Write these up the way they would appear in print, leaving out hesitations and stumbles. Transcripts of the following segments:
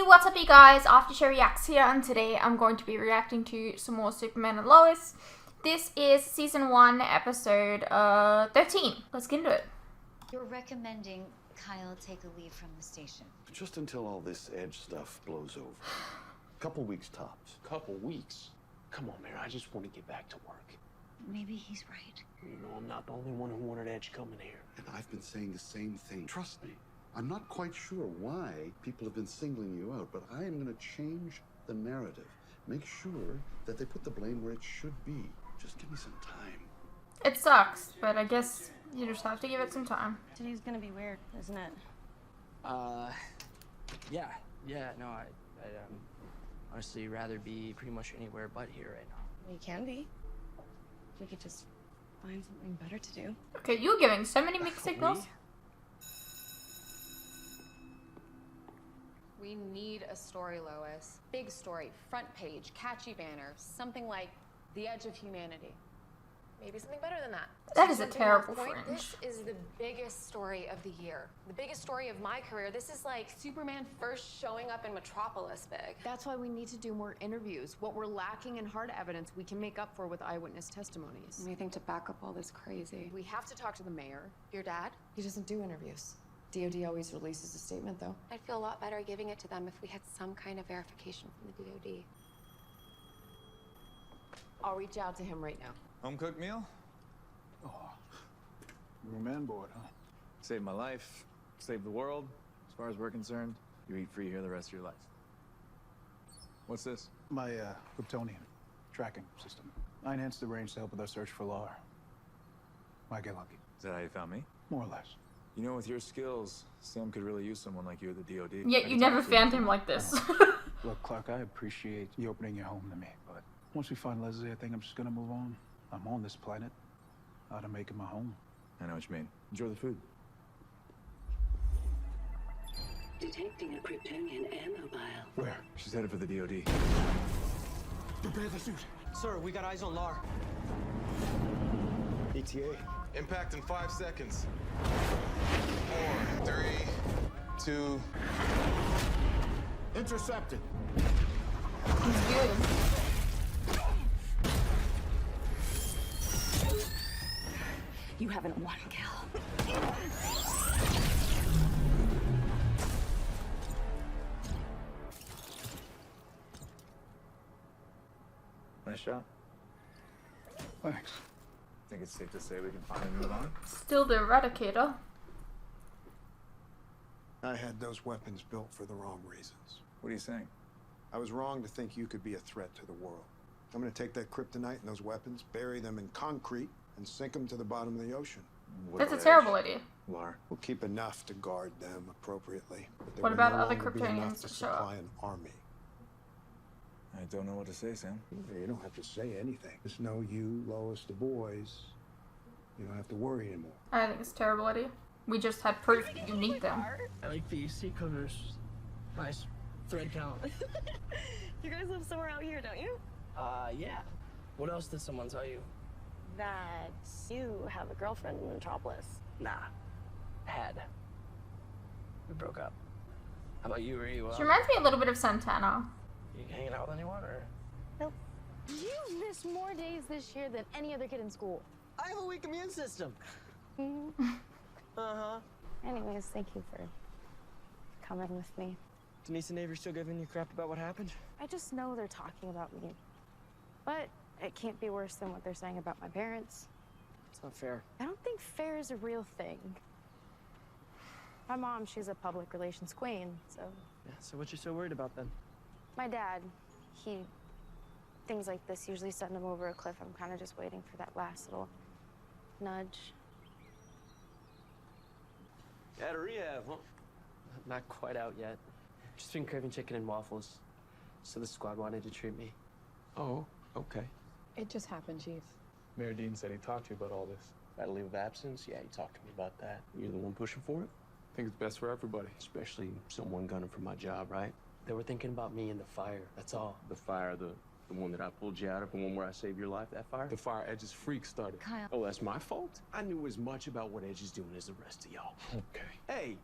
what's up you guys, Aftershow Reacts here, and today I'm going to be reacting to some more Superman and Lois. This is Season 1, Episode 13. Let's get into it. You're recommending Kyle take a leave from the station. Just until all this Edge stuff blows over. Couple weeks tops. Couple weeks? Come on, Mayor, I just want to get back to work. Maybe he's right. You know, I'm not the only one who wanted Edge coming here. And I've been saying the same thing. Trust me. I'm not quite sure why people have been singling you out, but I am going to change the narrative. Make sure that they put the blame where it should be. Just give me some time. It sucks, but I guess you just have to give it some time. Today's gonna be weird, isn't it? Yeah, no, I'd honestly rather be pretty much anywhere but here right now. We can be. We could just find something better to do. Okay, you're giving so many mixed signals. We need a story, Lois. Big story, front page, catchy banner, something like the edge of humanity. Maybe something better than that. That is a Something terrible on point. fringe. This is the biggest story of the year. The biggest story of my career. This is like Superman first showing up in Metropolis big. That's why we need to do more interviews. What we're lacking in hard evidence, we can make up for with eyewitness testimonies. Anything to back up all this crazy. We have to talk to the mayor. Your dad? He doesn't do interviews. DOD always releases a statement, though. I'd feel a lot better giving it to them if we had some kind of verification from the DOD. I'll reach out to him right now. Home cooked meal? Oh, you're a man board, huh? Saved my life, saved the world. As far as we're concerned, you eat free here the rest of your life. What's this? My Kryptonian tracking system. I enhanced the range to help with our search for Lar. Might get lucky. Is that how you found me? More or less. You know, with your skills, Sam could really use someone like you at the DOD. Yet you never found him like this. Look, Clark, I appreciate you opening your home to me, but once we find Leslie, I think I'm just gonna move on. I'm on this planet. I ought to make it my home. I know what you mean. Enjoy the food. Detecting a Kryptonian mobile. Where? She's headed for the DOD. Prepare the suit. Sir, we got eyes on Lar. ETA. Impact in 5 seconds. 4, 3, 2. Intercepted. He's good. You haven't one kill. Nice shot. Thanks. Think it's safe to say we can finally move on? Still the Eradicator. I had those weapons built for the wrong reasons. What are you saying? I was wrong to think you could be a threat to the world. I'm gonna take that kryptonite and those weapons, bury them in concrete, and sink them to the bottom of the ocean. That's a terrible idea. Lar. We'll keep enough to guard them appropriately. But there What will about no other longer be Kryptonians enough to to show up? supply an army. I don't know what to say, Sam. You don't have to say anything. Just know you, Lois, the boys. You don't have to worry anymore. I think it's a terrible idea. We just had proof that you need them. I like the seat covers. Nice thread count. You guys live somewhere out here, don't you? Yeah. What else did someone tell you? That you have a girlfriend in Metropolis. Nah. Had. We broke up. How about you? Are you, She reminds me a little bit of Santana. you hanging out with anyone, or? Nope. You've missed more days this year than any other kid in school. I have a weak immune system. Uh-huh. Anyways, thank you for coming with me. Denise and Avery still giving you crap about what happened? I just know they're talking about me. But it can't be worse than what they're saying about my parents. It's not fair. I don't think fair is a real thing. My mom, she's a public relations queen, so... Yeah, so what you so worried about then? My dad, things like this usually send him over a cliff. I'm kind of just waiting for that last little nudge. Out of rehab, huh? Not quite out yet. Just been craving chicken and waffles. So the squad wanted to treat me. Oh, okay. It just happened, Chief. Mayor Dean said he talked to you about all this. About a leave of absence? Yeah, he talked to me about that. You're the one pushing for it? I think it's best for everybody. Especially someone gunning for my job, right? They were thinking about me in the fire, that's all. The fire, the one that I pulled you out of, the one where I saved your life, that fire? The fire Edge's freak started. Kyle. Oh, that's my fault? I knew as much about what Edge is doing as the rest of y'all. Okay. Hey,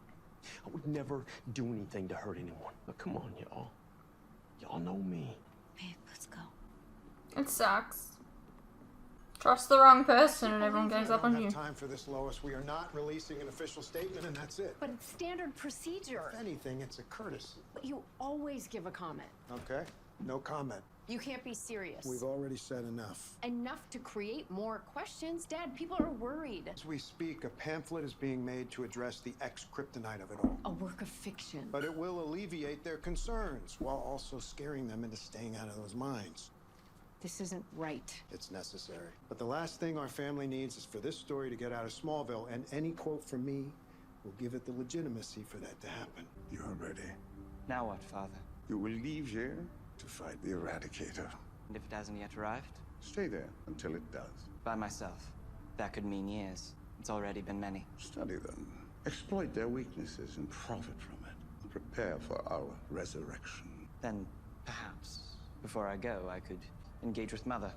I would never do anything to hurt anyone. But come on, y'all. Y'all know me. Babe, let's go. It sucks. Trust the wrong person and everyone gangs up on We you. don't have time for this, Lois. We are not releasing an official statement, and that's it. But it's standard procedure. If anything, it's a courtesy. But you always give a comment. Okay? No comment. You can't be serious. We've already said enough. Enough to create more questions? Dad, people are worried. As we speak, a pamphlet is being made to address the ex-kryptonite of it all. A work of fiction. But it will alleviate their concerns while also scaring them into staying out of those minds. This isn't right. It's necessary. But the last thing our family needs is for this story to get out of Smallville, and any quote from me will give it the legitimacy for that to happen. You are ready. Now what, Father? You will leave here to fight the Eradicator. And if it hasn't yet arrived? Stay there until it does. By myself. That could mean years. It's already been many. Study them. Exploit their weaknesses and profit from it. Prepare for our resurrection. Then, perhaps, before I go, I could engage with Mother.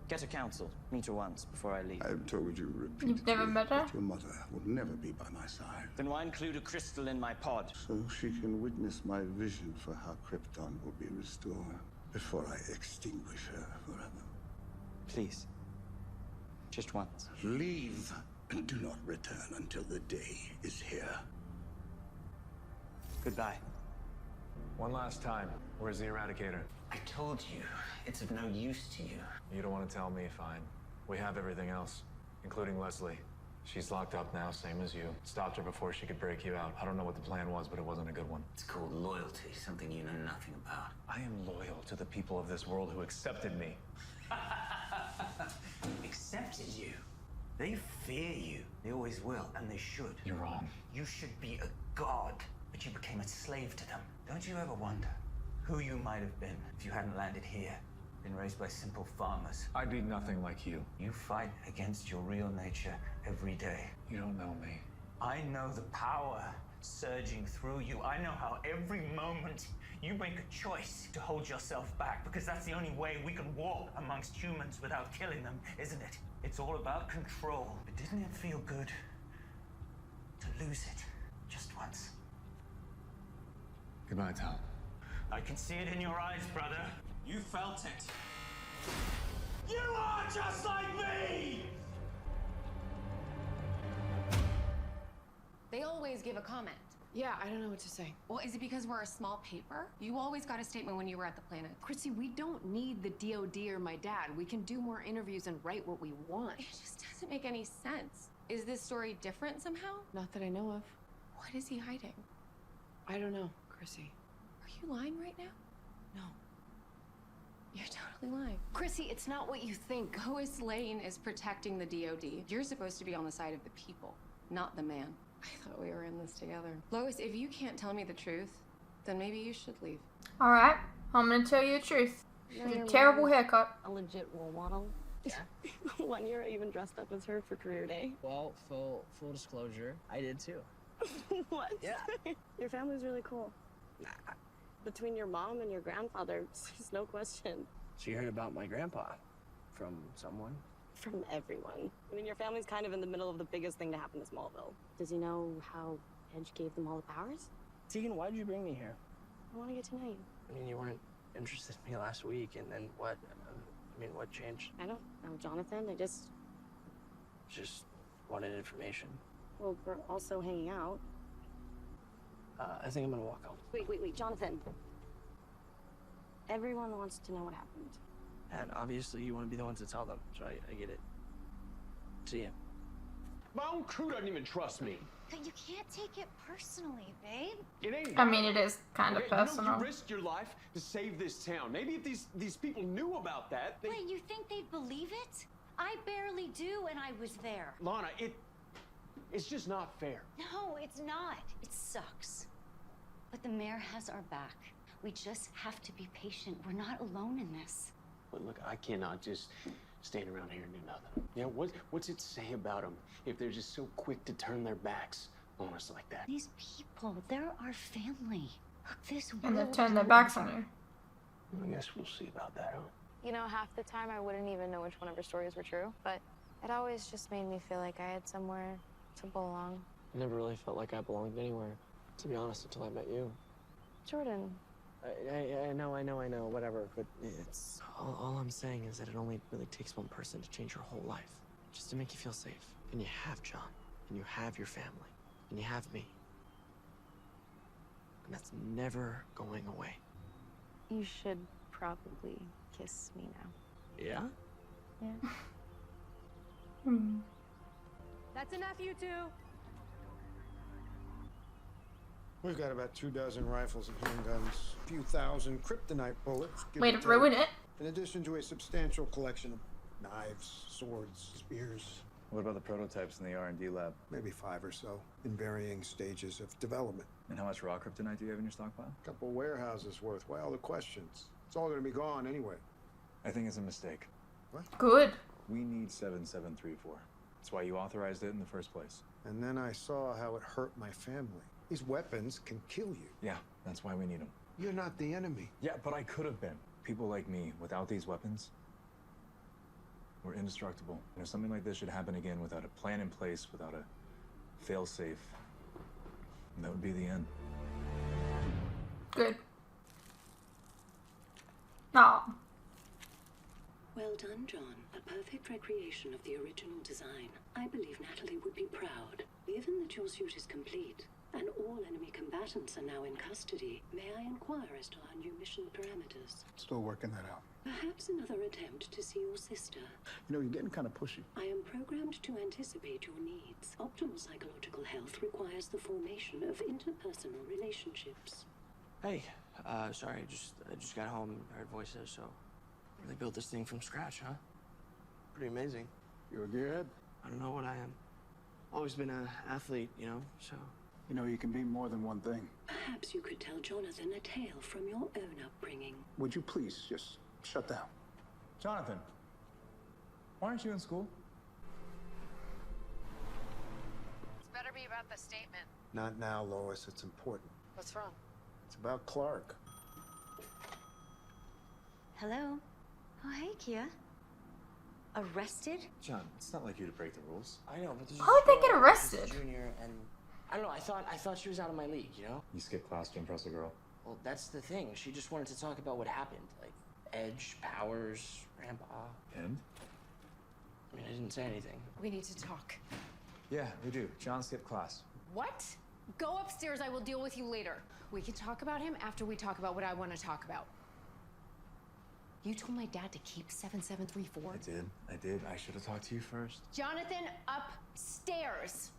Get her counsel. Meet her once before I leave. I've told you repeatedly You've never met her? that your mother will never be by my side. Then why include a crystal in my pod? So she can witness my vision for how Krypton will be restored before I extinguish her forever. Please. Just once. Leave and do not return until the day is here. Goodbye. One last time. Where's the Eradicator? I told you, it's of no use to you. You don't want to tell me, fine. We have everything else, including Leslie. She's locked up now, same as you. Stopped her before she could break you out. I don't know what the plan was, but it wasn't a good one. It's called loyalty, something you know nothing about. I am loyal to the people of this world who accepted me. Accepted you? They fear you. They always will, and they should. You're wrong. You should be a god, but you became a slave to them. Don't you ever wonder who you might have been if you hadn't landed here? Been raised by simple farmers. I'd be nothing like you. You fight against your real nature every day. You don't know me. I know the power surging through you. I know how every moment you make a choice to hold yourself back, because that's the only way we can walk amongst humans without killing them, isn't it? It's all about control. But didn't it feel good to lose it just once? Goodbye, Tom. I can see it in your eyes, brother. You felt it. You are just like me! They always give a comment. Yeah, I don't know what to say. Well, is it because we're a small paper? You always got a statement when you were at the Planet. Chrissy, we don't need the DOD or my dad. We can do more interviews and write what we want. It just doesn't make any sense. Is this story different somehow? Not that I know of. What is he hiding? I don't know, Chrissy. Are you lying right now? No. You're totally lying. Chrissy, it's not what you think. Lois Lane is protecting the DOD. You're supposed to be on the side of the people, not the man. I thought we were in this together. Lois, if you can't tell me the truth, then maybe you should leave. Alright, I'm gonna tell you the truth. It's a terrible haircut. A legit role model. Yeah. One year I even dressed up as her for career day. Well, full disclosure, I did too. What? Yeah. Your family's really cool. Nah. Between your mom and your grandfather, there's no question. So you heard about my grandpa from someone? From everyone. I mean, your family's kind of in the middle of the biggest thing to happen to Smallville. Does he know how Edge gave them all the powers? Tegan, why'd you bring me here? I want to get to know you. I mean, you weren't interested in me last week, and then what? I mean, what changed? I don't know, Jonathan. I just wanted information. Well, we're also hanging out. I think I'm gonna walk home. Wait, Jonathan. Everyone wants to know what happened. And obviously you want to be the one to tell them, so I get it. See ya. My own crew doesn't even trust me. But you can't take it personally, babe. It ain't. I mean, it is kind of Okay, personal. You know, you risked your life to save this town. Maybe if these people knew about that, they... Wait, you think they'd believe it? I barely do, and I was there. Lana, it's just not fair. No, it's not. It sucks. But the mayor has our back. We just have to be patient. We're not alone in this. But look, I cannot just stand around here and do nothing. Yeah, what's it say about them if they're just so quick to turn their backs on us like that? These people, they're our family. Look, this world... And they turn their backs on you. I guess we'll see about that, huh? You know, half the time I wouldn't even know which one of her stories were true, but it always just made me feel like I had somewhere to belong. I never really felt like I belonged anywhere. To be honest, until I met you. Jordan. I know, whatever. But it's all I'm saying is that it only really takes one person to change your whole life, just to make you feel safe. And you have John, and you have your family, and you have me, and that's never going away. You should probably kiss me now. Yeah? Yeah. That's enough, you two. We've got about 24 rifles and handguns, a few thousand kryptonite bullets. Way to ruin it. In addition to a substantial collection of knives, swords, spears. What about the prototypes in the R&D lab? Maybe 5 or so, in varying stages of development. And how much raw kryptonite do you have in your stockpile? A couple warehouses worth. Why all the questions? It's all going to be gone anyway. I think it's a mistake. What? Good. We need 7734. That's why you authorized it in the first place. And then I saw how it hurt my family. These weapons can kill you. Yeah, that's why we need them. You're not the enemy. Yeah, but I could have been. People like me, without these weapons, we're indestructible. You know, something like this should happen again without a plan in place, without a fail-safe. And that would be the end. Good. Aw. Well done, John. A perfect recreation of the original design. I believe Natalie would be proud. Given that your suit is complete, and all enemy combatants are now in custody, may I inquire as to our new mission parameters? Still working that out. Perhaps another attempt to see your sister. You know, you're getting kind of pushy. I am programmed to anticipate your needs. Optimal psychological health requires the formation of interpersonal relationships. Hey, sorry, I just got home and heard voices, so really built this thing from scratch, huh? Pretty amazing. You're a gearhead? I don't know what I am. Always been an athlete, you know, so. You know, you can be more than one thing. Perhaps you could tell Jonathan a tale from your own upbringing. Would you please just shut down? Jonathan, why aren't you in school? This better be about the statement. Not now, Lois. It's important. What's wrong? It's about Clark. Hello? Oh, hey, Kia. Arrested? John, it's not like you to break the rules. I know, but there's How would they get arrested? Junior, and I don't know. I thought she was out of my league, you know. You skipped class to impress a girl. Well, that's the thing. She just wanted to talk about what happened, like Edge, Powers, Grandpa. And? I mean, I didn't say anything. We need to talk. Yeah, we do. John skipped class. What? Go upstairs. I will deal with you later. We can talk about him after we talk about what I want to talk about. You told my dad to keep 7734? I did. I should have talked to you first. Jonathan, upstairs.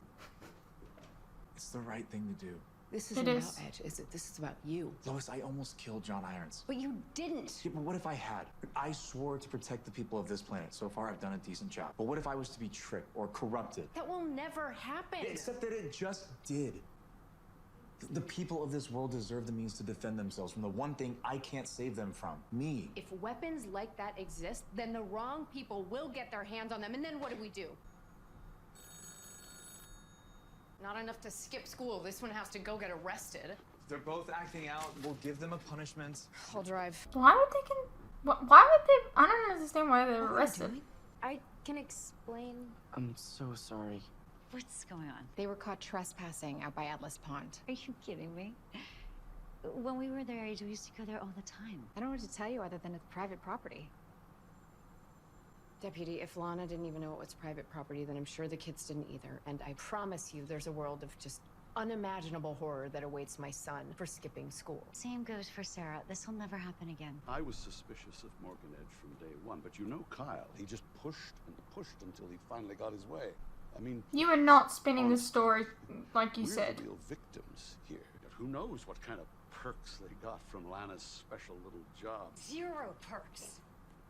It's the right thing to do. This isn't about Edge, is it? This is about you. Lois, I almost killed John Irons. But you didn't. Yeah, but what if I had? I swore to protect the people of this planet. So far, I've done a decent job. But what if I was to be tricked or corrupted? That will never happen. Except that it just did. The people of this world deserve the means to defend themselves from the one thing I can't save them from. Me. If weapons like that exist, then the wrong people will get their hands on them. And then what do? Not enough to skip school. This one has to go get arrested. They're both acting out. We'll give them a punishment. I'll drive. Why would they why would they? I don't understand why they're arrested. I can explain. I'm so sorry. What's going on? They were caught trespassing out by Atlas Pond. Are you kidding me? When we were their age, we used to go there all the time. I don't know what to tell you other than it's private property. Deputy, if Lana didn't even know it was private property, then I'm sure the kids didn't either. And I promise you there's a world of just unimaginable horror that awaits my son for skipping school. Same goes for Sarah. This will never happen again. I was suspicious of Morgan Edge from day one, but you know Kyle. He just pushed and pushed until he finally got his way. I mean... You were not spinning the story like you said. We're the real victims here. Who knows what kind of perks they got from Lana's special little job. 0 perks.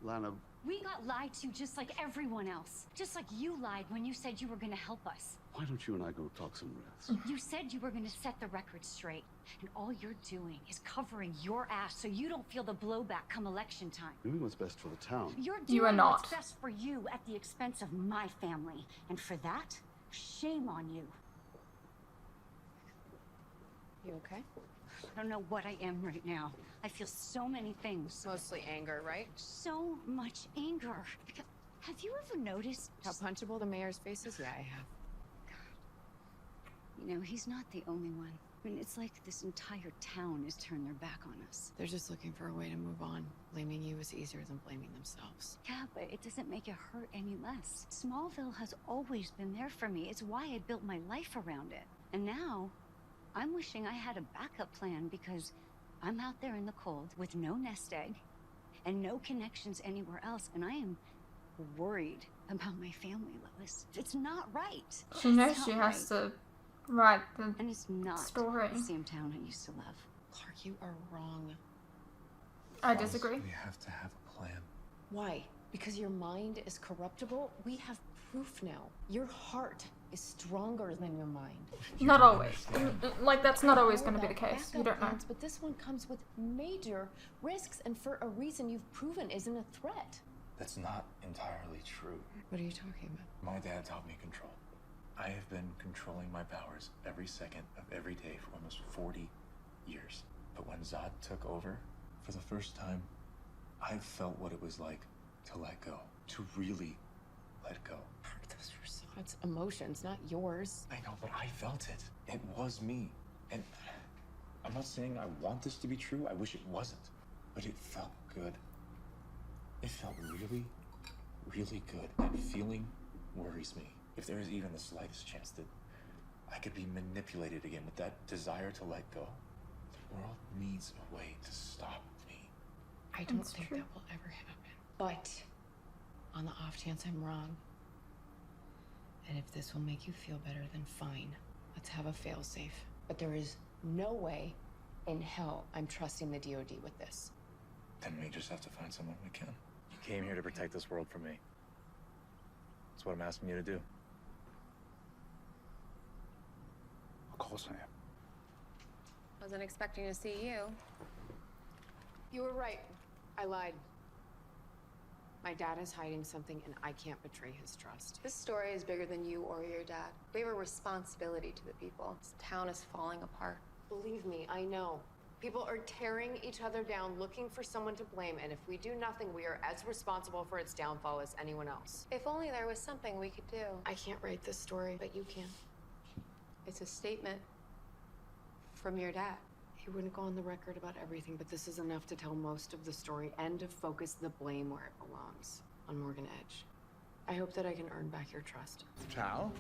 Lana... We got lied to just like everyone else. Just like you lied when you said you were gonna help us. Why don't you and I go talk somewhere else? You said you were gonna set the record straight. And all you're doing is covering your ass so you don't feel the blowback come election time. Doing what's best for the town. You're doing what's best for you at the expense of my family. And for that, shame on you. You okay? I don't know what I am right now. I feel so many things. Mostly anger, right? So much anger. Have you ever noticed how punchable the mayor's face is? Yeah, I have. You know, he's not the only one. I mean, it's like this entire town has turned their back on us. They're just looking for a way to move on. Blaming you is easier than blaming themselves. Yeah, but it doesn't make it hurt any less. Smallville has always been there for me. It's why I built my life around it. And now, I'm wishing I had a backup plan because I'm out there in the cold with no nest egg and no connections anywhere else, and I am worried about my family, Lois. It's not right. She knows she has to write the and it's not story. the same town I used to love. Clark, you are wrong. I disagree. We have to have a plan. Why? Because your mind is corruptible? We have proof now. Your heart is stronger than your mind. Not always. Like, that's not always going to be the case. You don't know. But this one comes with major risks, and for a reason you've proven isn't a threat. That's not entirely true. What are you talking about? My dad taught me control. I have been controlling my powers every second of every day for almost 40 years. But when Zod took over, for the first time, I felt what it was like to let go. To really let go. Those were Zod's emotions, not yours. I know, but I felt it. It was me. And I'm not saying I want this to be true. I wish it wasn't. But it felt good. It felt really, really good. That feeling worries me. If there is even the slightest chance that I could be manipulated again with that desire to let go, the world needs a way to stop me. I don't think that will ever happen. But on the off chance I'm wrong, and if this will make you feel better, then fine. Let's have a failsafe. But there is no way in hell I'm trusting the DOD with this. Then we just have to find someone we can. You came here to protect this world from me. That's what I'm asking you to do. Of course I am. Wasn't expecting to see you. You were right. I lied. My dad is hiding something, and I can't betray his trust. This story is bigger than you or your dad. We have a responsibility to the people. This town is falling apart. Believe me, I know. People are tearing each other down, looking for someone to blame, and if we do nothing, we are as responsible for its downfall as anyone else. If only there was something we could do. I can't write this story, but you can. It's a statement from your dad. He wouldn't go on the record about everything, but this is enough to tell most of the story and to focus the blame where it belongs, on Morgan Edge. I hope that I can earn back your trust. Chow?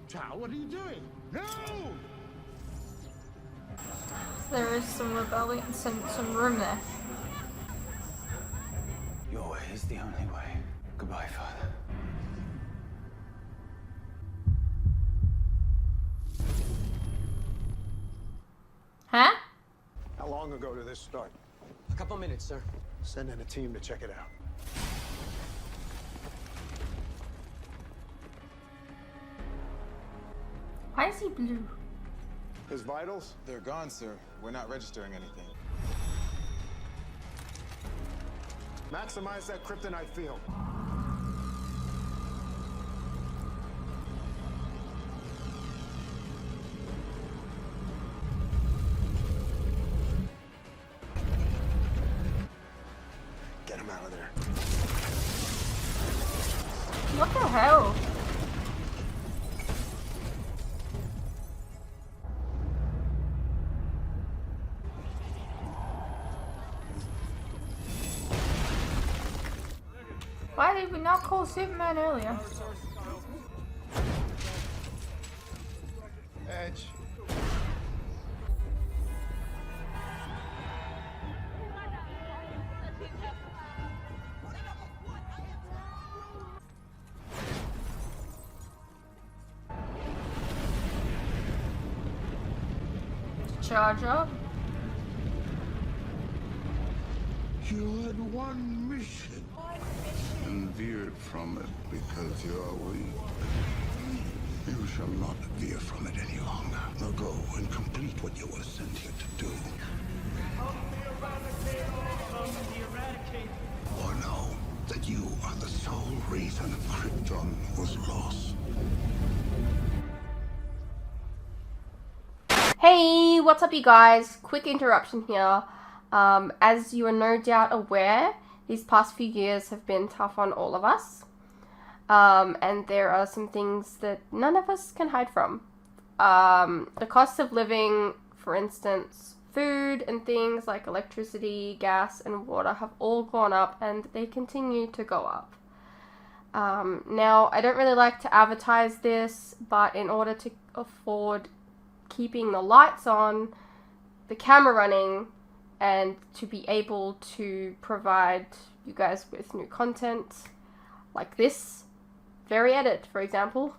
Chow, what are you doing? No! There is some rebellion, some room there. Your way is the only way. Goodbye, Father. Huh? How long ago did this start? A couple minutes, sir. Send in a team to check it out. Why is he blue? His vitals? They're gone, sir. We're not registering anything. Maximize that kryptonite field. Get him out of there. What the hell? Why did we not call Superman earlier? Edge. Charge up. You had one mission. And veered from it because you are weak. You shall not veer from it any longer. Now go and complete what you were sent here to do. Or know that you are the sole reason Krypton was lost. Hey, what's up you guys? Quick interruption here. As you are no doubt aware, these past few years have been tough on all of us. And there are some things that none of us can hide from. The cost of living For instance, food and things like electricity, gas, and water have all gone up, and they continue to go up. Now, I don't really like to advertise this, but in order to afford keeping the lights on, the camera running, and to be able to provide you guys with new content like this very edit, for example,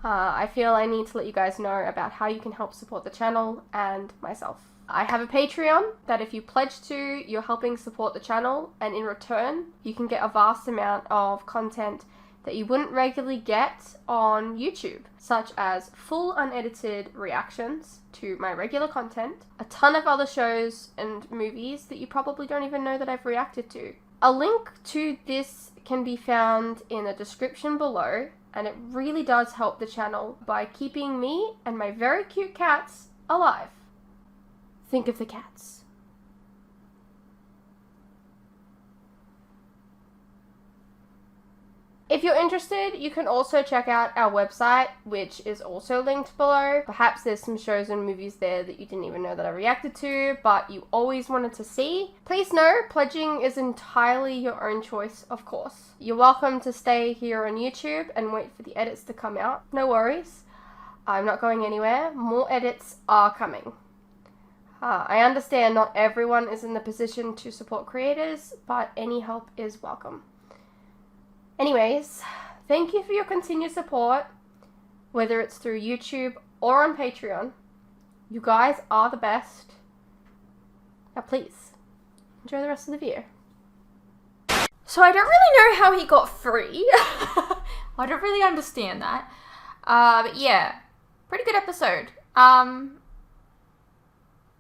I feel I need to let you guys know about how you can help support the channel and myself. I have a Patreon that if you pledge to, you're helping support the channel, and in return, you can get a vast amount of content that you wouldn't regularly get on YouTube, such as full unedited reactions to my regular content, a ton of other shows and movies that you probably don't even know that I've reacted to. A link to this can be found in the description below, and it really does help the channel by keeping me and my very cute cats alive. Think of the cats. If you're interested, you can also check out our website, which is also linked below. Perhaps there's some shows and movies there that you didn't even know that I reacted to, but you always wanted to see. Please know, pledging is entirely your own choice, of course. You're welcome to stay here on YouTube and wait for the edits to come out. No worries. I'm not going anywhere. More edits are coming. I understand not everyone is in the position to support creators, but any help is welcome. Anyways, thank you for your continued support, whether it's through YouTube or on Patreon. You guys are the best. Now please, enjoy the rest of the video. So I don't really know how he got free. I don't really understand that. But yeah, pretty good episode.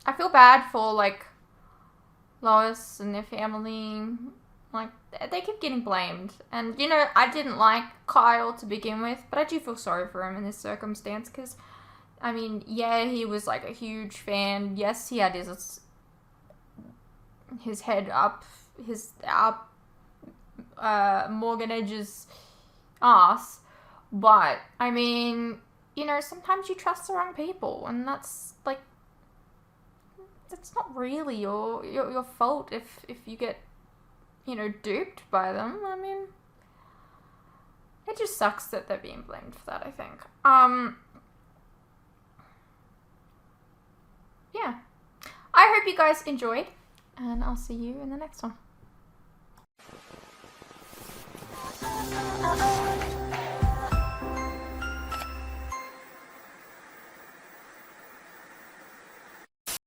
I feel bad for, like, Lois and their family. Like, they keep getting blamed. And, you know, I didn't like Kyle to begin with, but I do feel sorry for him in this circumstance, because, I mean, yeah, he was, like, a huge fan. Yes, he had his head up Morgan Edge's ass. But, I mean, you know, sometimes you trust the wrong people, and that's, like, that's not really your fault if you get, you know, duped by them. I mean, it just sucks that they're being blamed for that, I think. Yeah. I hope you guys enjoyed, and I'll see you in the next one.